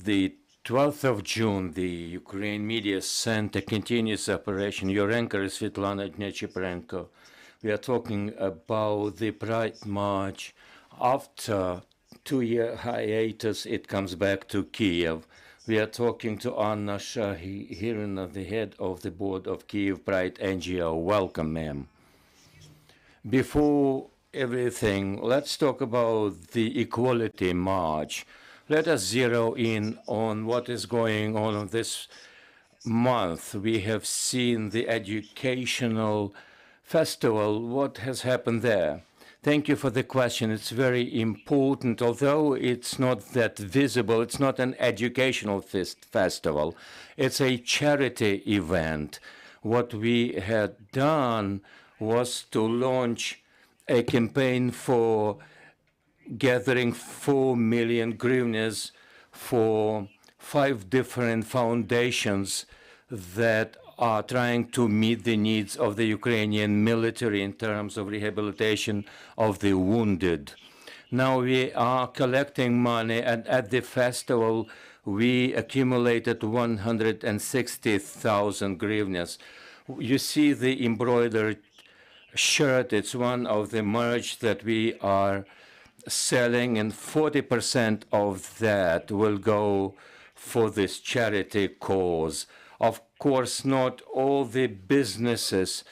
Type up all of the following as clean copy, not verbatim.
the 12th of June, the Ukraine media sent a continuous operation. Your anchor is Svetlana Dnyachiparenko. We are talking about the Pride March. After 2-year hiatus, it comes back to Kyiv. We are talking to Anna Sharyhina, the head of the board of KyivPride NGO. Welcome, ma'am. Before everything, let's talk about the Equality March. Let us zero in on what is going on this month. We have seen the educational festival. What has happened there? Thank you for the question. It's very important, although it's not that visible. It's not an educational festival. It's a charity event. What we had done was to launch a campaign for gathering 4 million hryvnias for 5 different foundations that are trying to meet the needs of the Ukrainian military in terms of rehabilitation of the wounded. Now we are collecting money, and at the festival we accumulated 160,000 hryvnias. You see the embroidered shirt. It's one of the merch that we are selling, and 40% of that will go for this charity cause. Of course, not all the businesses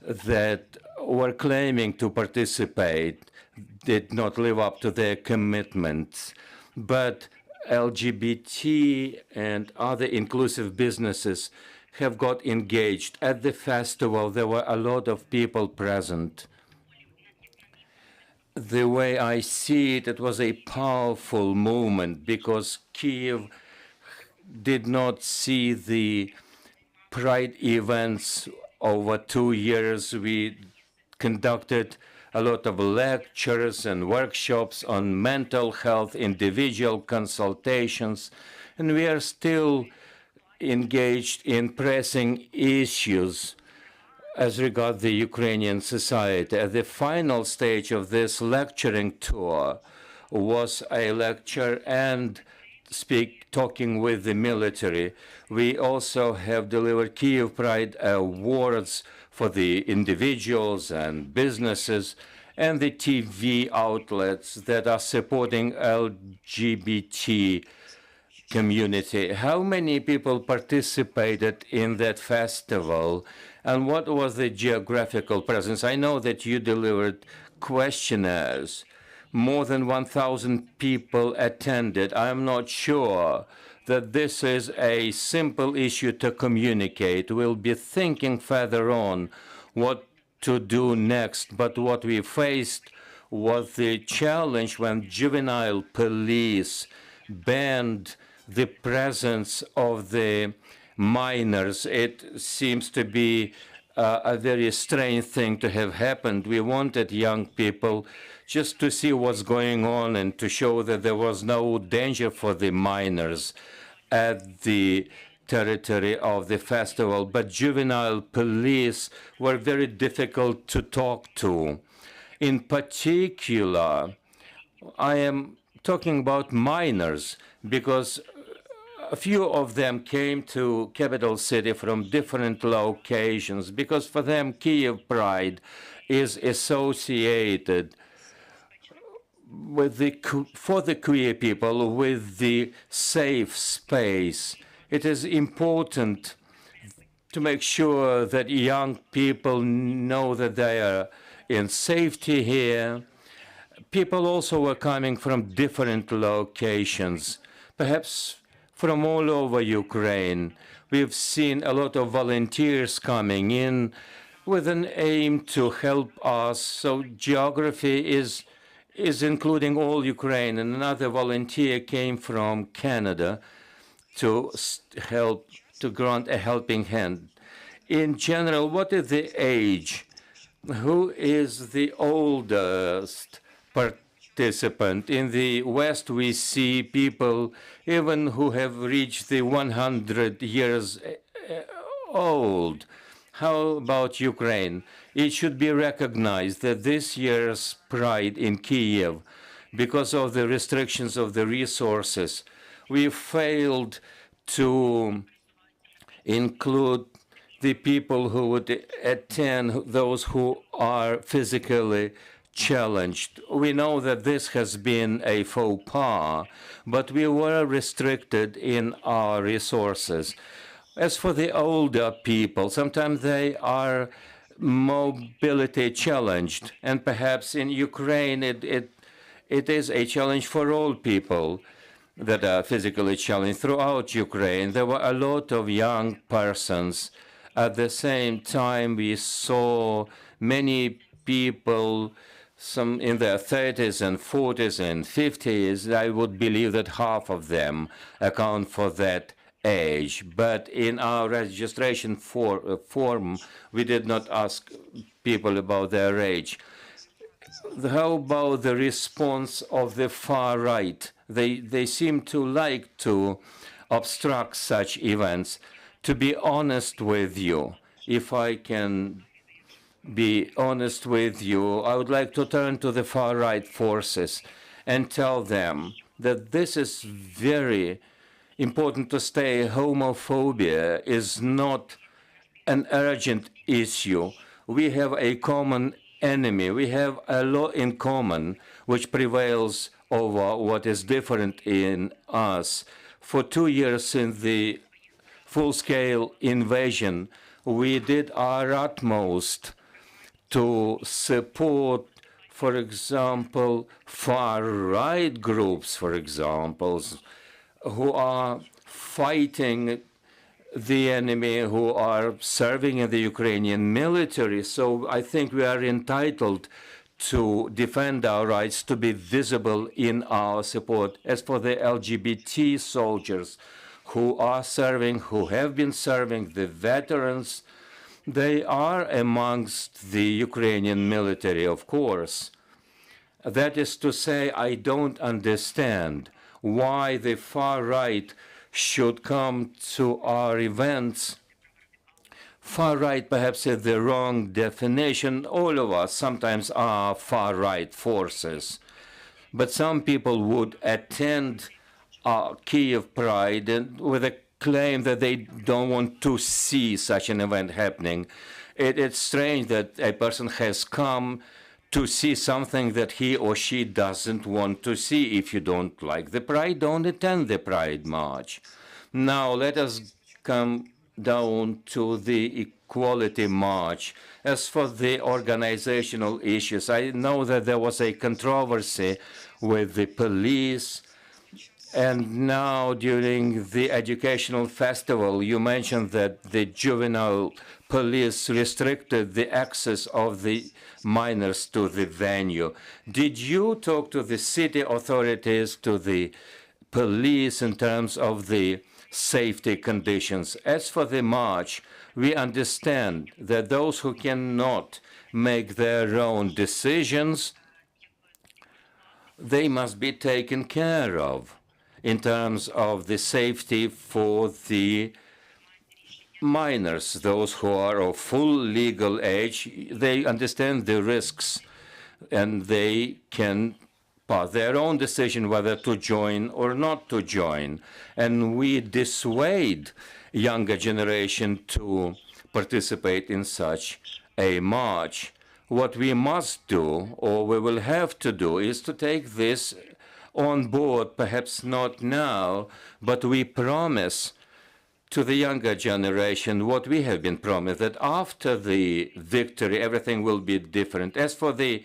that were claiming to participate did not live up to their commitments, but LGBT and other inclusive businesses have got engaged. At the festival, there were a lot of people present. The way I see it, it was a powerful moment because Kyiv did not see the Pride events over 2 years. We conducted a lot of lectures and workshops on mental health, individual consultations, and we are still engaged in pressing issues as regards the Ukrainian society. At the final stage of this lecturing tour was a lecture and talking with the military. We also have delivered Kyiv Pride Awards for the individuals and businesses and the TV outlets that are supporting LGBT community. How many people participated in that festival, and what was the geographical presence? I know that you delivered questionnaires. More than 1,000 people attended. I'm not sure that this is a simple issue to communicate. We'll be thinking further on what to do next, but what we faced was the challenge when juvenile police banned the presence of the minors. It seems to be a very strange thing to have happened. We wanted young people just to see what's going on and to show that there was no danger for the minors at the territory of the festival. But juvenile police were very difficult to talk to. In particular, I am talking about minors because a few of them came to capital city from different locations because for them Kyiv Pride is associated with for the queer people with the safe space. It is important to make sure that young people know that they are in safety here. People also were coming from different locations, perhaps from all over Ukraine. We've seen a lot of volunteers coming in with an aim to help us. So geography is including all Ukraine. And another volunteer came from Canada to help, to grant a helping hand. In general, what is the age? Who is the oldest participant? In the West, we see people even who have reached the 100 years old. How about Ukraine? It should be recognized that this year's Pride in Kyiv, because of the restrictions of the resources, We failed to include the people who would attend, those who are physically challenged. We know that this has been a faux pas, but we were restricted in our resources. As for the older people, sometimes they are mobility challenged, and perhaps in Ukraine it is a challenge for all people that are physically challenged throughout Ukraine. There were a lot of young persons. At the same time, we saw many people, some in their 30s and 40s and 50s. I would believe that half of them account for that age. But in our registration form, we did not ask people about their age. How about the response of the far right? They seem to like to obstruct such events. To be honest with you, if I can be honest with you, I would like to turn to the far right forces and tell them that this is very important to stay. Homophobia is not an urgent issue. We have a common enemy. We have a lot in common which prevails over what is different in us. For 2 years since the full-scale invasion, we did our utmost to support, for example, far-right groups, for example, who are fighting the enemy, who are serving in the Ukrainian military. So I think we are entitled to defend our rights, to be visible in our support. As for the LGBT soldiers who are serving, who have been serving, the veterans, they are amongst the Ukrainian military, of course. That is to say, I don't understand why the far right should come to our events. Far right perhaps is the wrong definition. All of us sometimes are far right forces. But some people would attend KyivPride and with a claim that they don't want to see such an event happening. It's strange that a person has come to see something that he or she doesn't want to see. If you don't like the Pride, don't attend the Pride March. Now let us come down to the Equality March. As for the organizational issues, I know that there was a controversy with the police, and now during the educational festival, you mentioned that the juvenile police restricted the access of the minors to the venue. Did you talk to the city authorities, to the police in terms of the safety conditions? As for the march, we understand that those who cannot make their own decisions, they must be taken care of in terms of the safety for the minors, those who are of full legal age. They understand the risks and they can pass their own decision whether to join or not to join. And we dissuade younger generation to participate in such a march. What we must do, or we will have to do, is to take this on board, perhaps not now, but we promise to the younger generation what we have been promised, that after the victory, everything will be different. As for the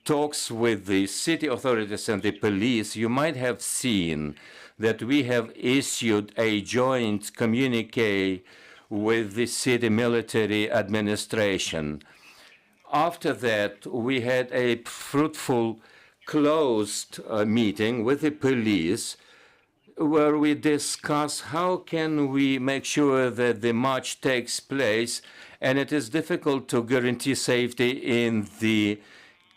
talks with the city authorities and the police, you might have seen that we have issued a joint communique with the city military administration. After that, we had a fruitful closed meeting with the police where we discuss how can we make sure that the march takes place, and it is difficult to guarantee safety in the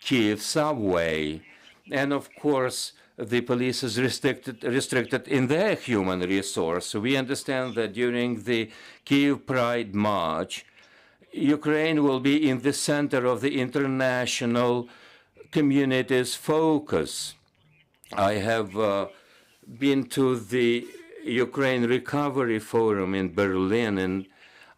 Kyiv subway. And of course, the police is restricted in their human resource. We understand that during the KyivPride March, Ukraine will be in the center of the international community's focus. I have been to the Ukraine Recovery Forum in Berlin, and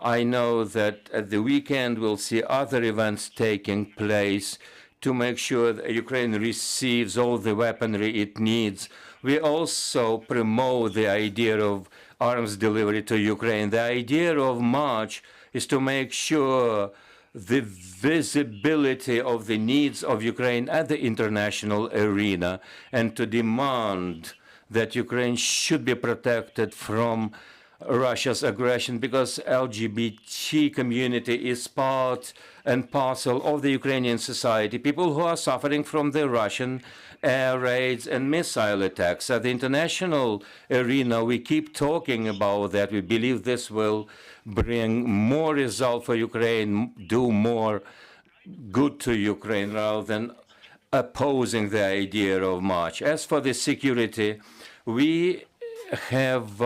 I know that at the weekend we'll see other events taking place to make sure that Ukraine receives all the weaponry it needs. We also promote the idea of arms delivery to Ukraine. The idea of March is to make sure the visibility of the needs of Ukraine at the international arena and to demand that Ukraine should be protected from Russia's aggression, because LGBT community is part and parcel of the Ukrainian society. People who are suffering from the Russian air raids and missile attacks. At the international arena, we keep talking about that. We believe this will bring more result for Ukraine, do more good to Ukraine rather than opposing the idea of March. As for the security, we have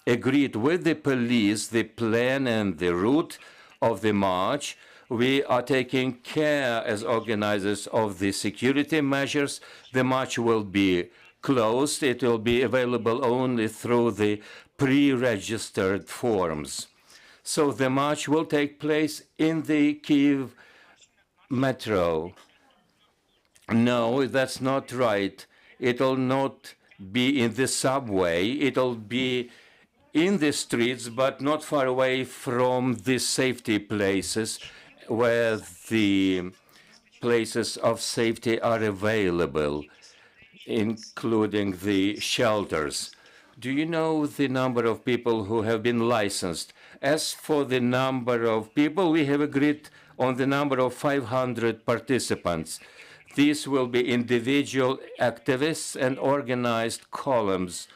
agreed with the police the plan and the route of the march. We are taking care as organizers of the security measures. The march will be closed. It will be available only through the pre-registered forms. So the march will take place in the Kyiv metro. No, that's not right. It will not be in the subway. It will be in the streets, but not far away from the safety places where the places of safety are available, including the shelters. Do you know the number of people who have been licensed? As for the number of people, we have agreed on the number of 500 participants. These will be individual activists and organized columns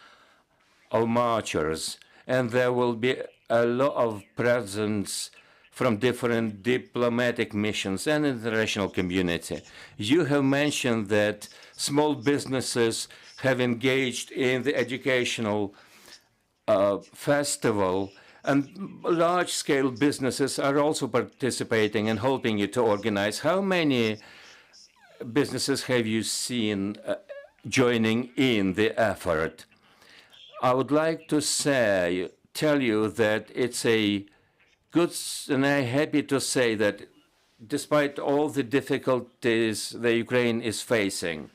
of marchers. And there will be a lot of presence from different diplomatic missions and international community. You have mentioned that small businesses have engaged in the educational festival, and large-scale businesses are also participating and helping you to organize. How many businesses have you seen joining in the effort? I would like to tell you that it's a good, and I'm happy to say that despite all the difficulties that Ukraine is facing,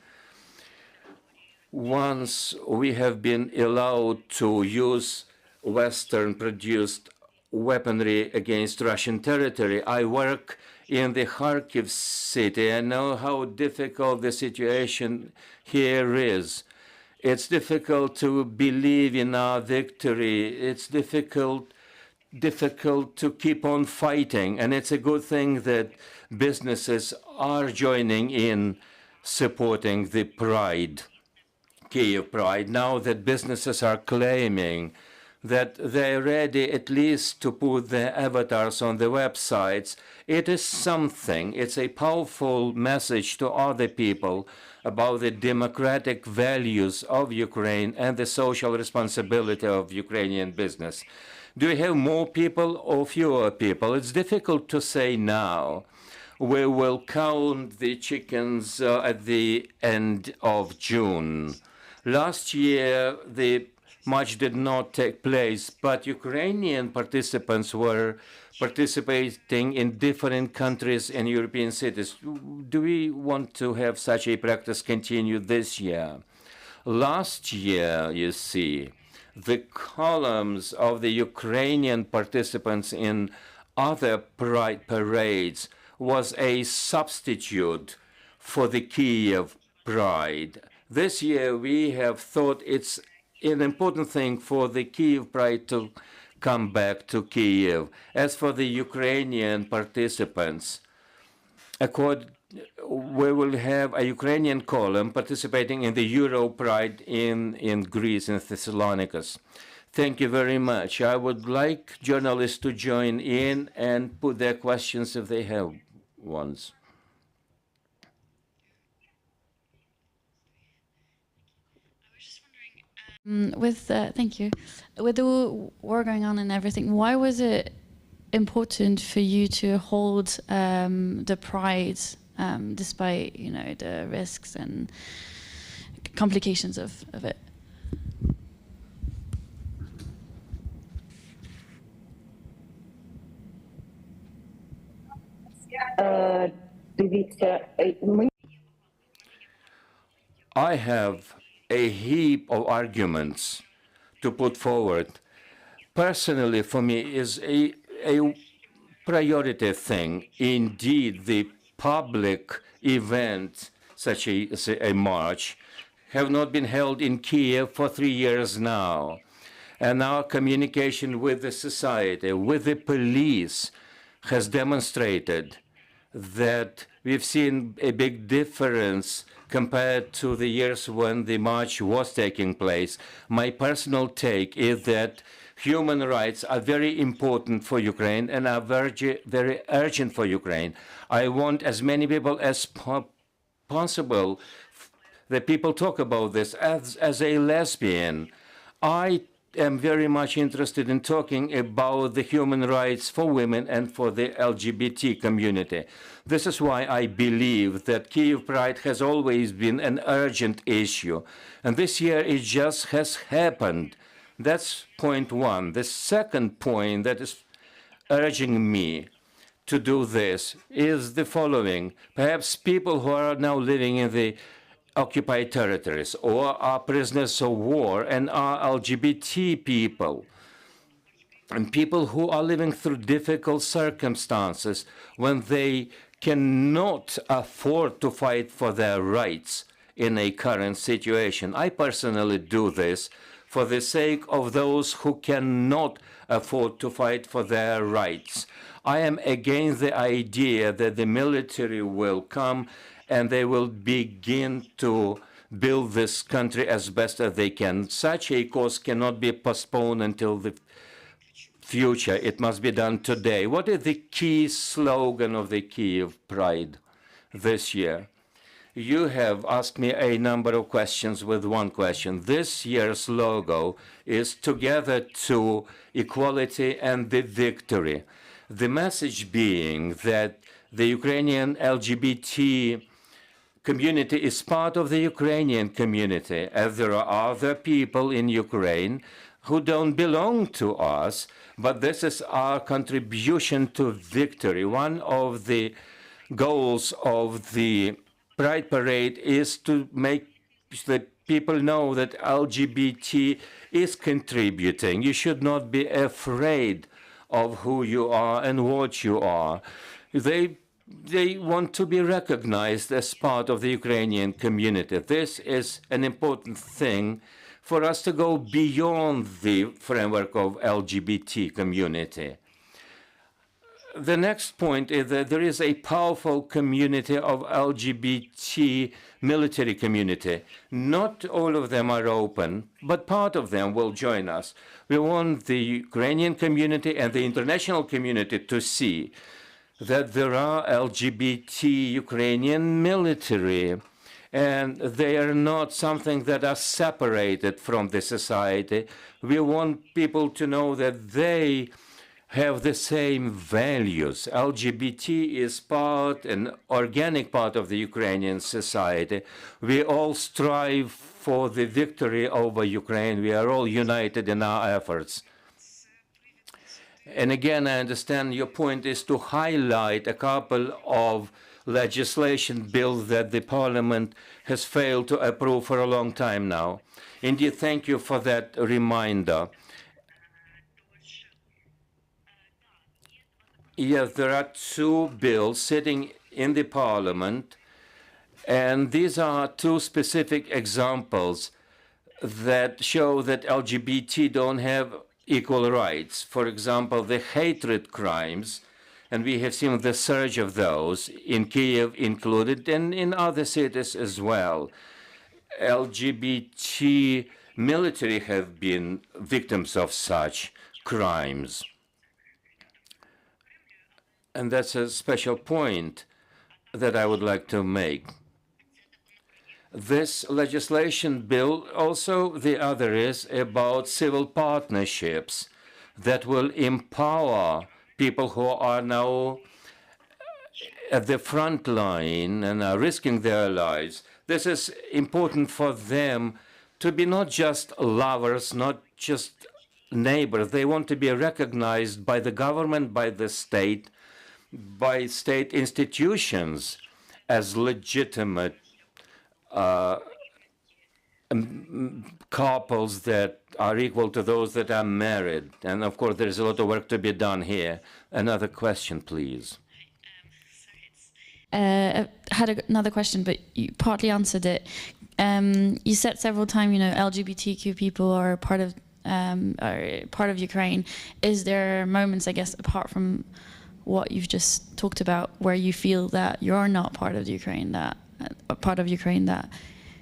once we have been allowed to use Western-produced weaponry against Russian territory, I work in the Kharkiv city. I know how difficult the situation here is. It's difficult to believe in our victory. It's difficult to keep on fighting. And it's a good thing that businesses are joining in supporting the Pride, Kyiv Pride. Now that businesses are claiming that they're ready at least to put their avatars on the websites, it is something. It's a powerful message to other people about the democratic values of Ukraine and the social responsibility of Ukrainian business. Do we have more people or fewer people? It's difficult to say now. We will count the chickens at the end of June. Last year, the march did not take place, but Ukrainian participants were participating in different countries and European cities. Do we want to have such a practice continue this year? Last year, you see, the columns of the Ukrainian participants in other pride parades was a substitute for the Kyiv Pride. This year, we have thought it's an important thing for the Kyiv Pride to come back to Kyiv. As for the Ukrainian participants, we will have a Ukrainian column participating in the Euro Pride in Greece, in Thessalonians. Thank you very much. I would like journalists to join in and put their questions if they have ones. Thank you. With the war going on and everything, why was it important for you to hold the Pride, despite the risks and complications of it? I have a heap of arguments to put forward. Personally, for me, is a priority thing. Indeed, the public events, such as a march, have not been held in Kiev for 3 years now. And our communication with the society, with the police, has demonstrated that we've seen a big difference compared to the years when the march was taking place. My personal take is that human rights are very important for Ukraine and are very urgent for Ukraine. I want as many people as possible that people talk about this. As a lesbian, I am very much interested in talking about the human rights for women and for the LGBT community. This is why I believe that Kyiv Pride has always been an urgent issue. And this year it just has happened. That's point one. The second point that is urging me to do this is the following. Perhaps people who are now living in the occupied territories or are prisoners of war and are LGBT people and people who are living through difficult circumstances when they cannot afford to fight for their rights in a current situation. I personally do this for the sake of those who cannot afford to fight for their rights. I am against the idea that the military will come and they will begin to build this country as best as they can. Such a cause cannot be postponed until the future. It must be done today. What is the key slogan of the Kyiv Pride this year? You have asked me a number of questions with one question. This year's logo is Together to Equality and the Victory. The message being that the Ukrainian LGBT community is part of the Ukrainian community, as there are other people in Ukraine who don't belong to us, but this is our contribution to victory. One of the goals of the Pride Parade is to make the people know that LGBT is contributing. You should not be afraid of who you are and what you are. They want to be recognized as part of the Ukrainian community. This is an important thing for us to go beyond the framework of LGBT community. The next point is that there is a powerful community of LGBT military community. Not all of them are open, but part of them will join us. We want the Ukrainian community and the international community to see that there are LGBT Ukrainian military, and they are not something that are separated from the society. We want people to know that they have the same values. LGBT is an organic part of the Ukrainian society. We all strive for the victory over Ukraine. We are all united in our efforts. And again, I understand your point is to highlight a couple of legislation bills that the parliament has failed to approve for a long time now. Indeed, thank you for that reminder. Yes, there are two bills sitting in the parliament, and these are two specific examples that show that LGBT don't have equal rights. For example, the hatred crimes, and we have seen the surge of those in Kyiv included and in other cities as well. LGBT military have been victims of such crimes. And that's a special point that I would like to make. This legislation bill, also the other is about civil partnerships that will empower people who are now at the front line and are risking their lives. This is important for them to be not just lovers, not just neighbors. They want to be recognized by the government, by the state, by state institutions as legitimate couples that are equal to those that are married. And of course, there's a lot of work to be done here. Another question, please. I had another question, but you partly answered it. You said several times, you know, LGBTQ people are part of Ukraine. Is there moments, I guess, apart from what you've just talked about, where you feel that you're not part of Ukraine, that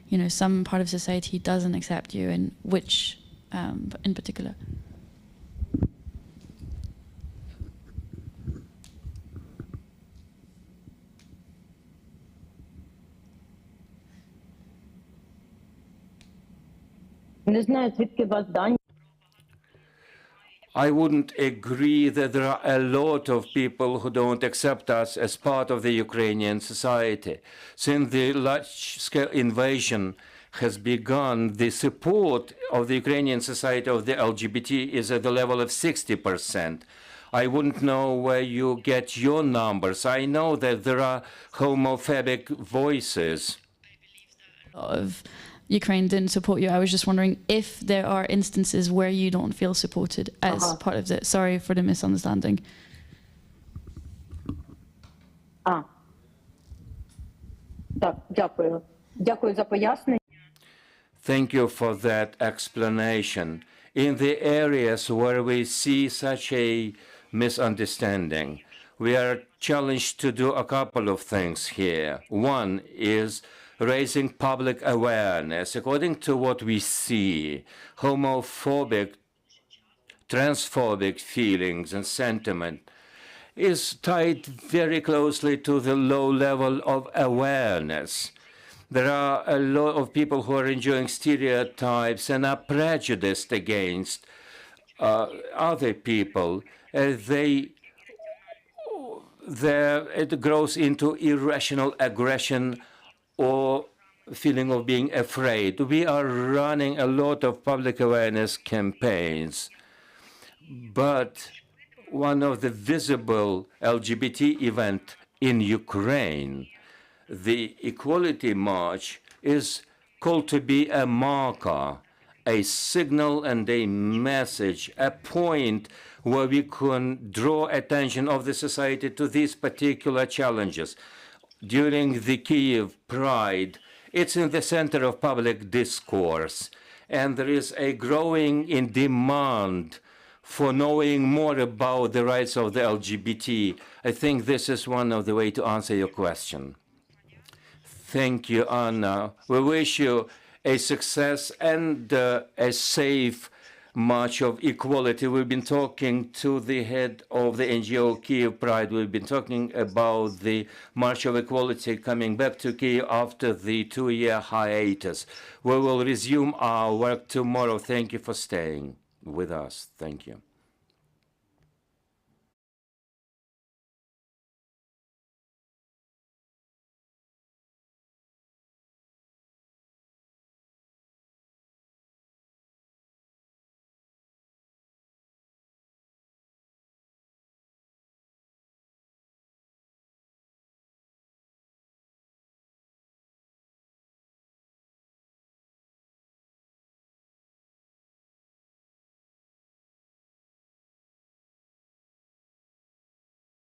you know, some part of society doesn't accept you, and which in particular? I wouldn't agree that there are a lot of people who don't accept us as part of the Ukrainian society. Since the large-scale invasion has begun, the support of the Ukrainian society of the LGBT is at the level of 60%. I wouldn't know where you get your numbers. I know that there are homophobic voices. Of Ukraine didn't support you. I was just wondering if there are instances where you don't feel supported as part of it. Sorry for the misunderstanding. Thank you for that explanation. In the areas where we see such a misunderstanding, we are challenged to do a couple of things here. One is raising public awareness. According to what we see, homophobic, transphobic feelings and sentiment is tied very closely to the low level of awareness. There are a lot of people who are enjoying stereotypes and are prejudiced against other people. It grows into irrational aggression or feeling of being afraid. We are running a lot of public awareness campaigns, but one of the visible LGBT event in Ukraine, the Equality March, is called to be a marker, a signal and a message, a point where we can draw attention of the society to these particular challenges. During the KyivPride, it's in the center of public discourse, and there is a growing demand for knowing more about the rights of the LGBT. I think this is one of the ways to answer your question. Thank you, Anna. We wish you a success and a safe March of Equality. We've been talking to the head of the NGO KyivPride. We've been talking about the March of Equality coming back to Kyiv after the 2-year hiatus. We will resume our work tomorrow. Thank you for staying with us. Thank you.